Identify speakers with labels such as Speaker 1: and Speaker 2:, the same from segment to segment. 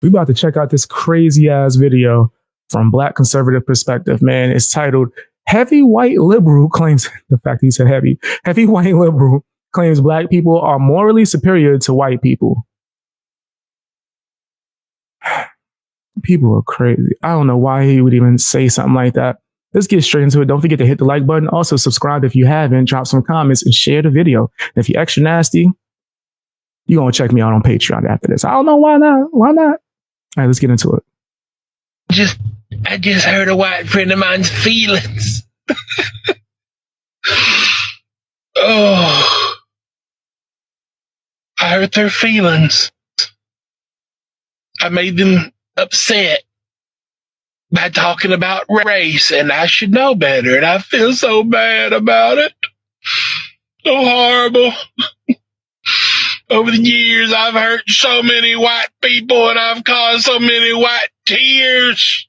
Speaker 1: We about to check out this crazy ass video from Black Conservative Perspective, man. It's titled Heavy White Liberal Claims, the fact he said heavy white liberal claims black people are morally superior to white people. People are crazy. I don't know why he would even say something like that. Let's get straight into it. Don't forget to hit the like button. Also subscribe if you haven't. Drop some comments and share the video. And if you're extra nasty, you're going to check me out on Patreon after this. I don't know why not. Why not? All right, let's get into it.
Speaker 2: I just hurt a white friend of mine's feelings. Oh, I hurt their feelings. I made them upset by talking about race, and I should know better, and I feel so bad about it. So horrible. Over the years, I've hurt so many white people, and I've caused so many white tears.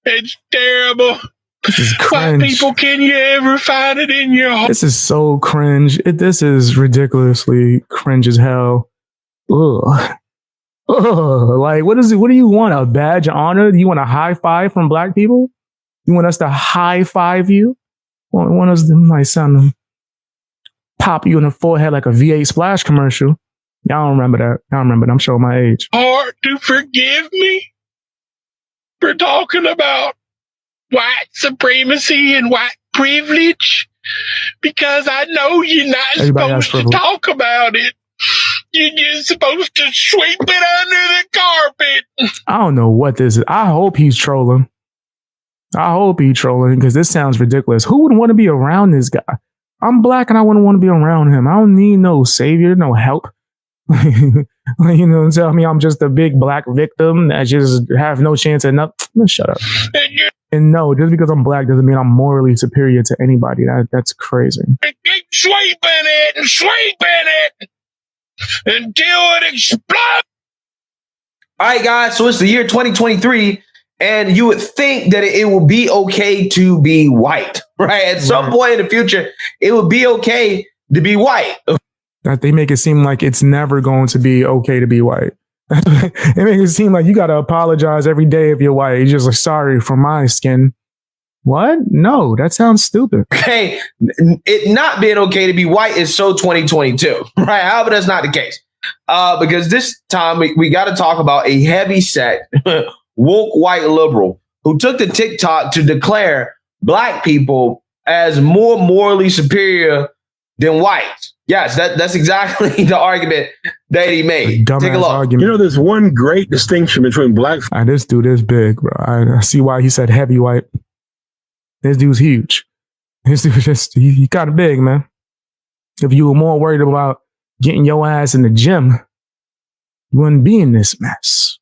Speaker 2: It's terrible.
Speaker 1: This is cringe.
Speaker 2: White people, can you ever find it in your heart?
Speaker 1: This is so cringe. This is ridiculously cringe as hell. Ugh. Ugh. Like, what do you want? A badge of honor? Do you want a high five from black people? You want us to high five you? Want us to, like, sound pop you in the forehead like a V8 Splash commercial? Y'all don't remember that. Y'all remember that. I'm showing my age.
Speaker 2: Hard to forgive me for talking about white supremacy and white privilege, because I know you're not supposed to talk about it. You're just supposed to sweep it under the carpet.
Speaker 1: I don't know what this is. I hope he's trolling. Because this sounds ridiculous. Who would want to be around this guy? I'm black and I wouldn't want to be around him. I don't need no savior, no help. You know, tell me I'm just a big black victim that just have no chance at nothing. Shut up. And no, just because I'm black doesn't mean I'm morally superior to anybody. That's crazy.
Speaker 2: Keep sweeping it until it explodes.
Speaker 3: All right, guys. So it's the year 2023, and you would think that it would be okay to be white, right? At some point in the future, it would be okay to be white.
Speaker 1: That they make it seem like it's never going to be okay to be white. They make it seem like you got to apologize every day if you're white. You're just like, sorry for my skin. What? No, that sounds stupid.
Speaker 3: Okay, it not being okay to be white is so 2022, right? However, that's not the case. Because this time we got to talk about a heavy set woke white liberal who took to TikTok to declare black people as more morally superior than whites. Yes, that's exactly the argument that he made. Take a look.
Speaker 1: Argument.
Speaker 4: You know, there's one great distinction between black.
Speaker 1: This dude is big, bro. I see why he said heavy white. This dude's huge. This dude just, he kind of big, man. If you were more worried about getting your ass in the gym, you wouldn't be in this mess.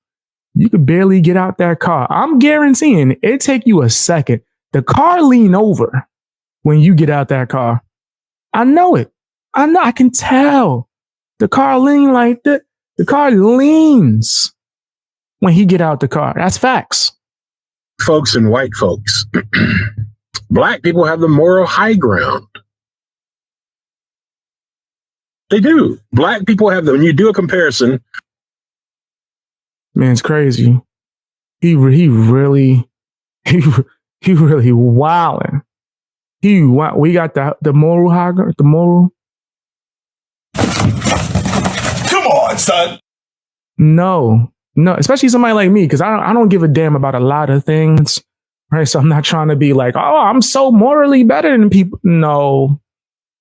Speaker 1: You could barely get out that car. I'm guaranteeing it take you a second. The car lean over when you get out that car. I know it. I can tell. The car lean like that. The car leans when he get out the car. That's facts.
Speaker 4: Folks and white folks. Black people have the moral high ground. They do. Black people have them. When you do a comparison.
Speaker 1: Man, it's crazy. He really wilding. We got the moral high ground. The moral.
Speaker 5: Come on, son.
Speaker 1: No, especially somebody like me, because I don't give a damn about a lot of things, right? So I'm not trying to be like, oh, I'm so morally better than people. No.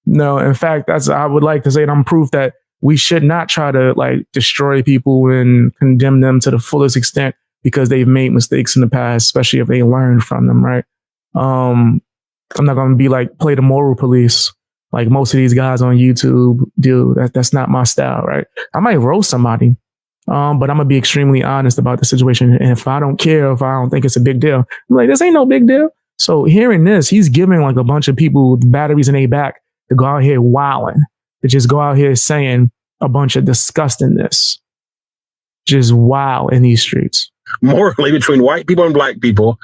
Speaker 1: In fact, I would like to say that I'm proof that we should not try to like destroy people and condemn them to the fullest extent because they've made mistakes in the past, especially if they learned from them, right? I'm not going to be like play the moral police like most of these guys on YouTube do. That's not my style, right? I might roast somebody, but I'm gonna be extremely honest about the situation. And if I don't care, if I don't think it's a big deal, I'm like, this ain't no big deal. So hearing this, he's giving like a bunch of people with batteries in their back to go out here wilding, to just go out here saying a bunch of disgustingness, just wow in these streets.
Speaker 4: Morally, between white people and black people,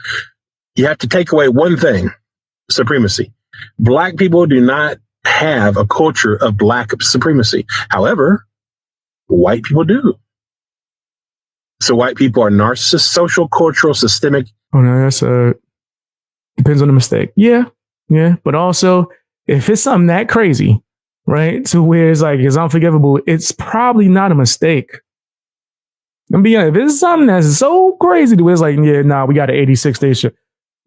Speaker 4: you have to take away one thing: supremacy. Black people do not have a culture of black supremacy. However, white people do. So white people are narcissists, social, cultural, systemic.
Speaker 1: Oh no, that's depends on the mistake. Yeah. But also, if it's something that crazy, right, to where it's like it's unforgivable, it's probably not a mistake. I'm being honest, if it's something that's so crazy to where it's like, yeah, nah, we got an 86 station,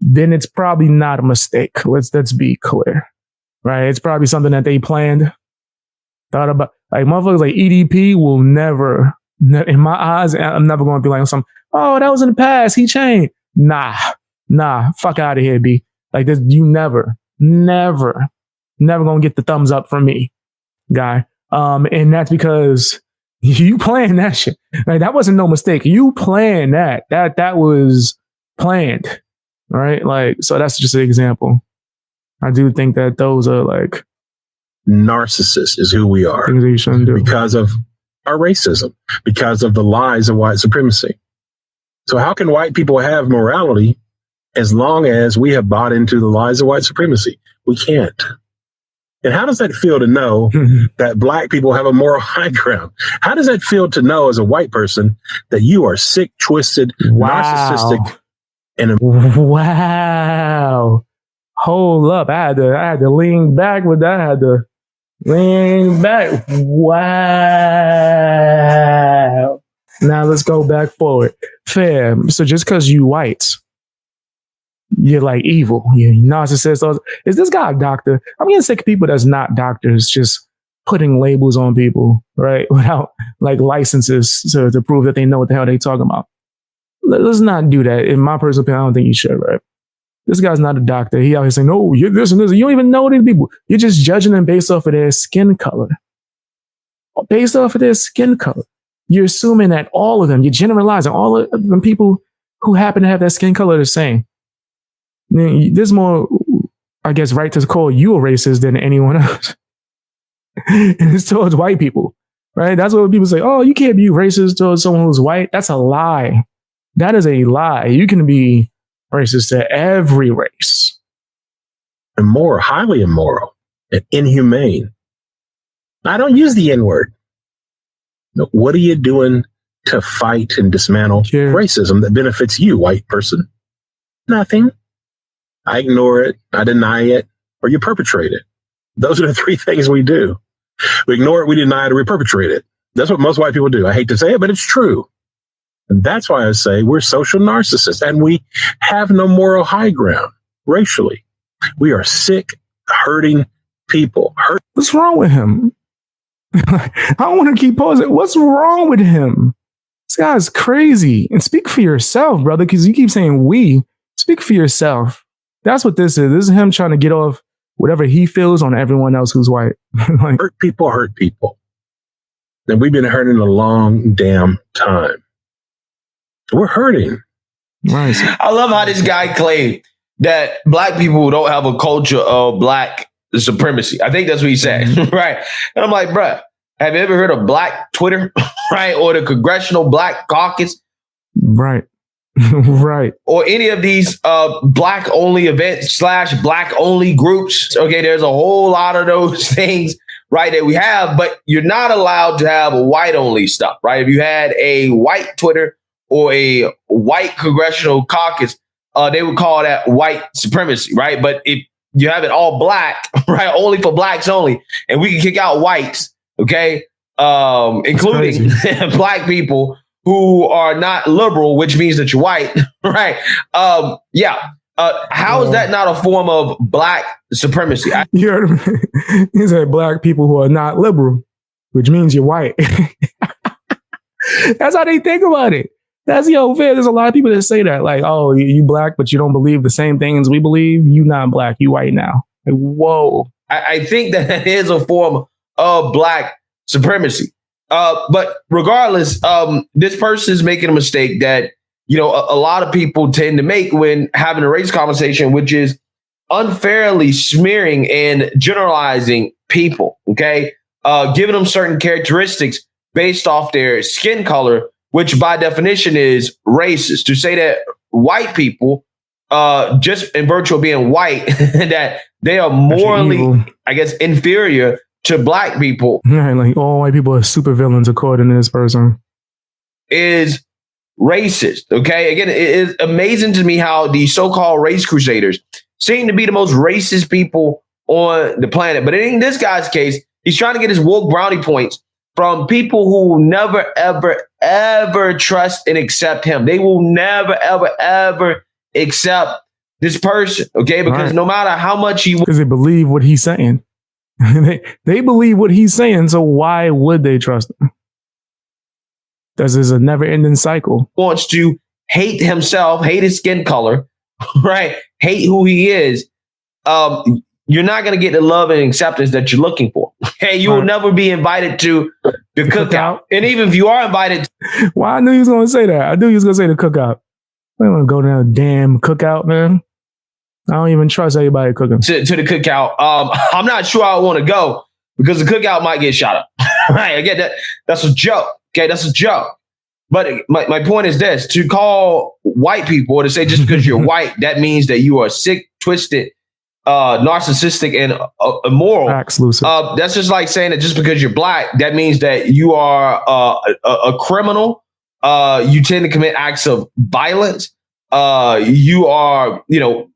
Speaker 1: then it's probably not a mistake. Let's be clear, right? It's probably something that they planned, thought about. Like motherfuckers like EDP will never, in my eyes, I'm never going to be like something. Oh, that was in the past. He changed. Nah, fuck out of here, B. Like this, you never gonna get the thumbs up from me, guy. And that's because you planned that shit. Like that wasn't no mistake. You planned that. That was planned. All right. Like, so that's just an example. I do think that those are like
Speaker 4: Narcissists is who we are
Speaker 1: things that you shouldn't do
Speaker 4: because of our racism, because of the lies of white supremacy. So how can white people have morality as long as we have bought into the lies of white supremacy? We can't. And how does that feel to know that black people have a moral high ground? How does that feel to know as a white person that you are sick, twisted, narcissistic, and
Speaker 1: wow. Hold up. I had to lean back with that. I had to lean back. Wow. Now let's go back forward. Fair. So just because you white, you're like evil. You're narcissist. Is this guy a doctor? I'm getting sick of people that's not doctors just putting labels on people, right? Without like licenses to prove that they know what the hell they talking about. Let's not do that. In my personal opinion, I don't think you should, right? This guy's not a doctor. He out here saying, "Oh, you're this and this." You don't even know these people. You're just judging them based off of their skin color. Based off of their skin color. You're assuming that all of them, you're generalizing all of them people who happen to have that skin color the same. There's more, I guess, right to call you a racist than anyone else. And it's towards white people, right? That's what people say. Oh, you can't be racist towards someone who's white. That's a lie. That is a lie. You can be racist to every race.
Speaker 4: Immoral, highly immoral, and inhumane. I don't use the N-word. What are you doing to fight and dismantle racism that benefits you, white person? Nothing. I ignore it, I deny it, or you perpetrate it. Those are the three things we do. We ignore it, we deny it, or we perpetrate it. That's what most white people do. I hate to say it, but it's true. And that's why I say we're social narcissists and we have no moral high ground racially. We are sick, hurting people.
Speaker 1: What's wrong with him? I don't want to keep pausing. What's wrong with him? This guy's crazy. And speak for yourself, brother, because you keep saying we. Speak for yourself. That's what this is. This is him trying to get off whatever he feels on everyone else who's white. Like,
Speaker 4: hurt people. And we've been hurting a long damn time. We're hurting.
Speaker 1: Right.
Speaker 3: I love how this guy claimed that black people don't have a culture of black supremacy. I think that's what he said, right? And I'm like, bruh, have you ever heard of Black Twitter, right? Or the Congressional Black Caucus?
Speaker 1: Right. Right.
Speaker 3: Or any of these black only events / black only groups. Okay, there's a whole lot of those things, right, that we have, but you're not allowed to have a white only stuff, right? If you had a white Twitter or a white Congressional Caucus, they would call that white supremacy, right? But if you have it all black, right, only for blacks only, and we can kick out whites, okay, including black people who are not liberal, which means that you're white, right? How is that not a form of black supremacy?
Speaker 1: You heard him. He said black people who are not liberal, which means you're white. That's how they think about it. That's fair. There's a lot of people that say that, like, oh, you black, but you don't believe the same things we believe. You not black, you white now. Like, whoa.
Speaker 3: I think that is a form of black supremacy. But regardless, this person is making a mistake that, a lot of people tend to make when having a race conversation, which is unfairly smearing and generalizing people, okay? Giving them certain characteristics based off their skin color, which by definition is racist. To say that white people, just in virtue of being white, that they are morally, I guess, inferior to black people.
Speaker 1: Right, like all white people are super villains according to this person.
Speaker 3: Is racist. Okay. Again, it is amazing to me how the so-called race crusaders seem to be the most racist people on the planet. But in this guy's case, he's trying to get his woke brownie points from people who will never, ever, ever trust and accept him. They will never, ever, ever accept this person. Okay. Because no matter how much because
Speaker 1: they believe what he's saying. they believe what he's saying. So why would they trust him? This is a never-ending cycle.
Speaker 3: Wants to hate himself, hate his skin color, right? Hate who he is. You're not going to get the love and acceptance that you're looking for. Okay, you will never be invited to the cookout. And even if you are invited,
Speaker 1: well, I knew he was going to say that. I knew he was going to say the cookout. I don't want to go to that damn cookout, man. I don't even trust anybody cooking
Speaker 3: to the cookout. I'm not sure I want to go because the cookout might get shot up. Right? Again, that's a joke. Okay, that's a joke. But my point is this: to call white people or to say just because you're white, that means that you are sick, twisted, narcissistic, and immoral. That's just like saying that just because you're black, that means that you are a criminal. You tend to commit acts of violence. You are,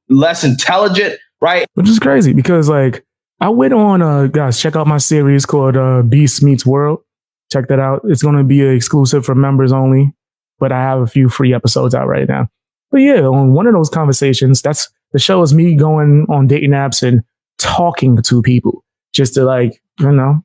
Speaker 3: less intelligent, right?
Speaker 1: Which is crazy because, like, I went on, guys, check out my series called Beast Meets World. Check that out. It's going to be exclusive for members only, but I have a few free episodes out right now. But yeah, on one of those conversations, the show is me going on dating apps and talking to people just to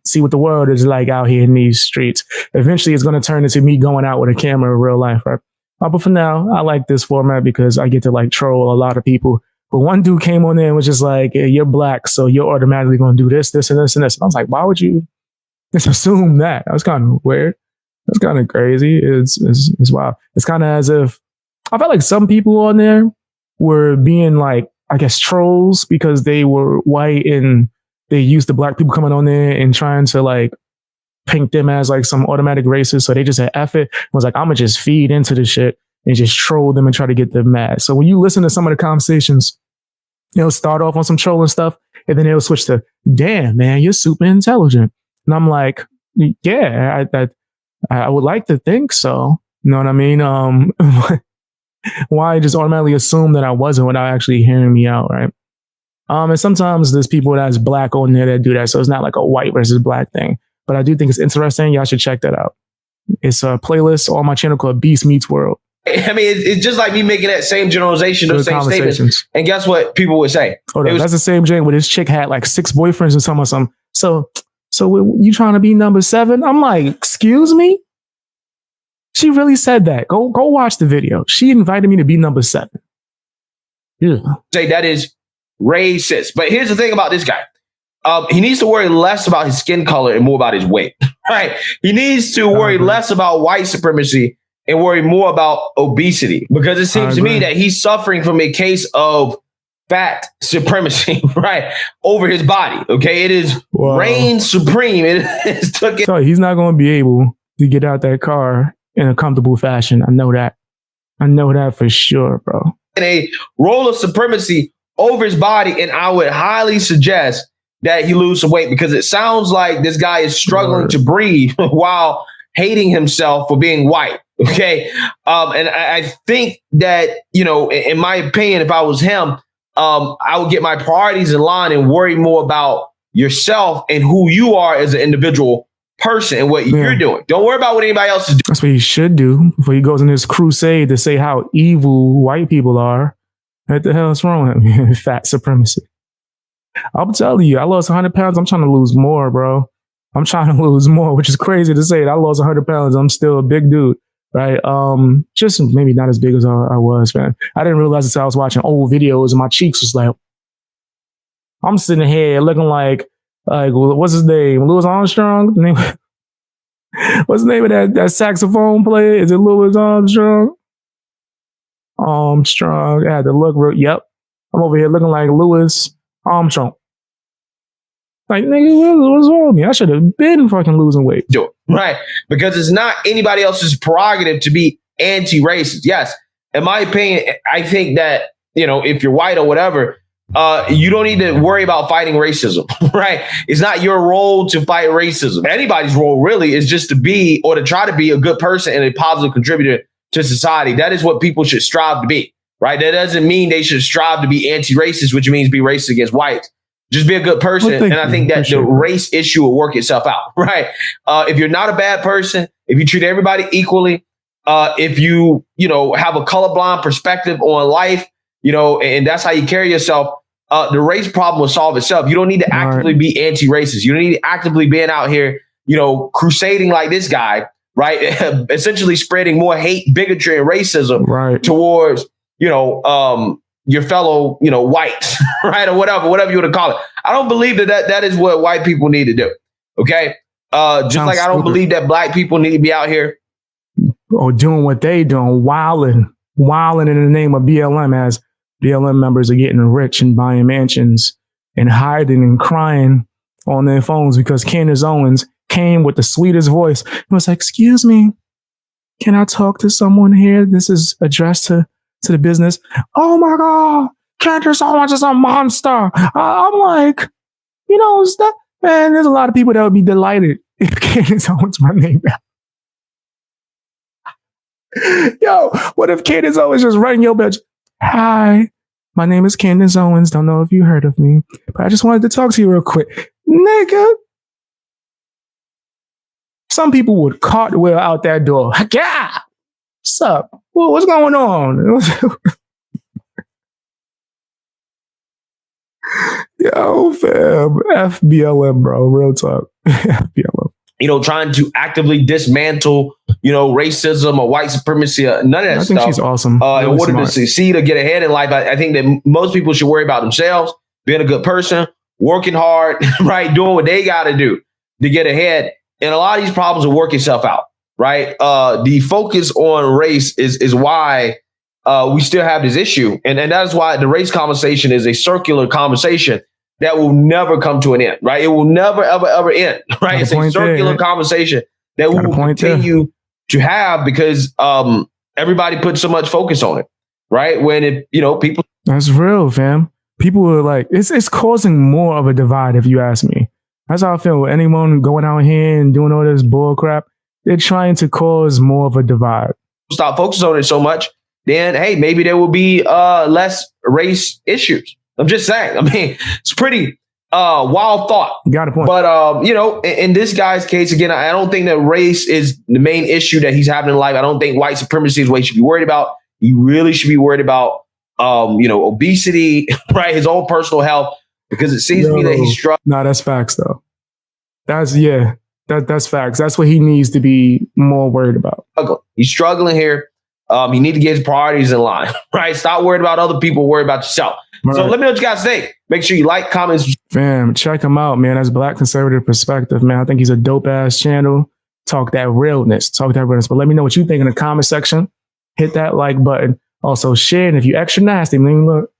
Speaker 1: see what the world is like out here in these streets. Eventually, it's going to turn into me going out with a camera in real life, right? But for now, I like this format because I get to troll a lot of people. But one dude came on there and was just like, hey, you're black, so you're automatically going to do this, this, and this, and this. And I was like, why would you just assume that? That was kind of weird. That's kind of crazy. It's wild. It's kind of as if I felt like some people on there were being trolls because they were white and they used the black people coming on there and trying to paint them as some automatic racist. So they just said, F it. Was like, I'm going to just feed into this shit and just troll them and try to get them mad. So when you listen to some of the conversations, they'll start off on some trolling stuff and then they'll switch to, damn, man, you're super intelligent. And I'm like, yeah, I would like to think so. You know what I mean? Why just automatically assume that I wasn't without actually hearing me out, right? And sometimes there's people that's black on there that do that. So it's not like a white versus black thing. But I do think it's interesting. Y'all should check that out. It's a playlist on my channel called Beast Meets World.
Speaker 3: I mean, it's just like me making that same generalization, those same statements. And guess what people would say?
Speaker 1: That's the same thing where this chick had 6 boyfriends and something. So you trying to be number 7? I'm like, excuse me? She really said that. Go watch the video. She invited me to be number 7. Yeah.
Speaker 3: Say that is racist. But here's the thing about this guy. He needs to worry less about his skin color and more about his weight. Right? He needs to worry less about white supremacy and worry more about obesity, because it seems to me that he's suffering from a case of fat supremacy, right, over his body. Okay, it is reign supreme. It is
Speaker 1: so he's not going to be able to get out that car in a comfortable fashion. I know that. I know that for sure, bro.
Speaker 3: In a role of supremacy over his body, and I would highly suggest that he lose some weight, because it sounds like this guy is struggling to breathe while hating himself for being white. Okay. And I think that, in my opinion, if I was him, I would get my priorities in line and worry more about yourself and who you are as an individual person and what you're doing. Don't worry about what anybody else is doing.
Speaker 1: That's what he should do before he goes in this crusade to say how evil white people are. What the hell is wrong with him? Fat supremacy. I'm telling you, I lost 100 pounds. I'm trying to lose more, bro. I'm trying to lose more, which is crazy to say. I lost 100 pounds. I'm still a big dude, right? Just maybe not as big as I was, man. I didn't realize until I was watching old videos and my cheeks was like, I'm sitting here looking like what's his name? Louis Armstrong? What's the name of that saxophone player? Is it Louis Armstrong? Armstrong. I had to look real. Yep. I'm over here looking like Louis Armstrong. Like, nigga, what's wrong with me? I should have been fucking losing weight.
Speaker 3: Right. Because it's not anybody else's prerogative to be anti-racist. Yes. In my opinion, I think that, if you're white or whatever, you don't need to worry about fighting racism, right? It's not your role to fight racism. Anybody's role really is just to be, or to try to be, a good person and a positive contributor to society. That is what people should strive to be, right? That doesn't mean they should strive to be anti-racist, which means be racist against whites. Just be a good person.
Speaker 1: Well,
Speaker 3: and I think that the race issue will work itself out, right? If you're not a bad person, if you treat everybody equally, if you have a colorblind perspective on life, and that's how you carry yourself, the race problem will solve itself. You don't need to actively be anti-racist. You don't need to actively being out here, crusading like this guy, right? Essentially spreading more hate, bigotry, and racism towards, your fellow, whites, right? Or whatever you want to call it. I don't believe that is what white people need to do. Okay. Just like I don't believe that black people need to be out here
Speaker 1: or doing what they doing, wilding in the name of BLM, as BLM members are getting rich and buying mansions and hiding and crying on their phones because Candace Owens came with the sweetest voice. It was like, excuse me, can I talk to someone here? This is addressed to the business. Oh my God, Candace Owens is a monster. I'm like, is that, man, there's a lot of people that would be delighted if Candace Owens run their back. Yo, what if Candace Owens just run your bitch? Hi, my name is Candace Owens. Don't know if you heard of me, but I just wanted to talk to you real quick. Nigga. Some people would cartwheel out that door. Yeah. What's up? Well, what's going on? Yo, fam. FBLM, bro. Real talk. FBLM.
Speaker 3: Trying to actively dismantle, racism or white supremacy, none of that stuff.
Speaker 1: I think she's awesome.
Speaker 3: In order to succeed or get ahead in life, I think that most people should worry about themselves, being a good person, working hard, right? Doing what they got to do to get ahead. And a lot of these problems will work itself out, right? The focus on race is why we still have this issue. And that is why the race conversation is a circular conversation that will never come to an end, right? It will never, ever, ever end, right? It's a circular conversation that we will continue to have because everybody puts so much focus on it, right? When people...
Speaker 1: That's real, fam. People are like, it's causing more of a divide, if you ask me. That's how I feel. With anyone going out here and doing all this bull crap, they're trying to cause more of a divide.
Speaker 3: Stop focusing on it so much, then, hey, maybe there will be less race issues. I'm just saying. I mean, it's pretty wild thought.
Speaker 1: Got a point.
Speaker 3: But, in this guy's case, again, I don't think that race is the main issue that he's having in life. I don't think white supremacy is what he should be worried about. He really should be worried about, obesity, right? His own personal health, because it seems to me that he's struggling.
Speaker 1: No, that's facts, though. That's facts. That's what he needs to be more worried about.
Speaker 3: He's struggling here. You need to get his priorities in line, right? Stop worrying about other people, worry about yourself. Right. So let me know what you guys think. Make sure you like, comment.
Speaker 1: Fam, check him out, man. That's Black Conservative Perspective, man. I think he's a dope-ass channel. Talk that realness. But let me know what you think in the comment section. Hit that like button. Also share. And if you extra nasty, look.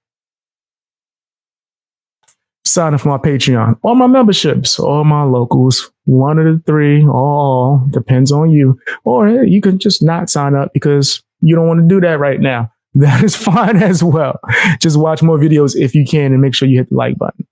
Speaker 1: Sign up for my Patreon. All my memberships, all my locals. One of the three, all depends on you. Or you can just not sign up because you don't want to do that right now. That is fine as well. Just watch more videos if you can and make sure you hit the like button.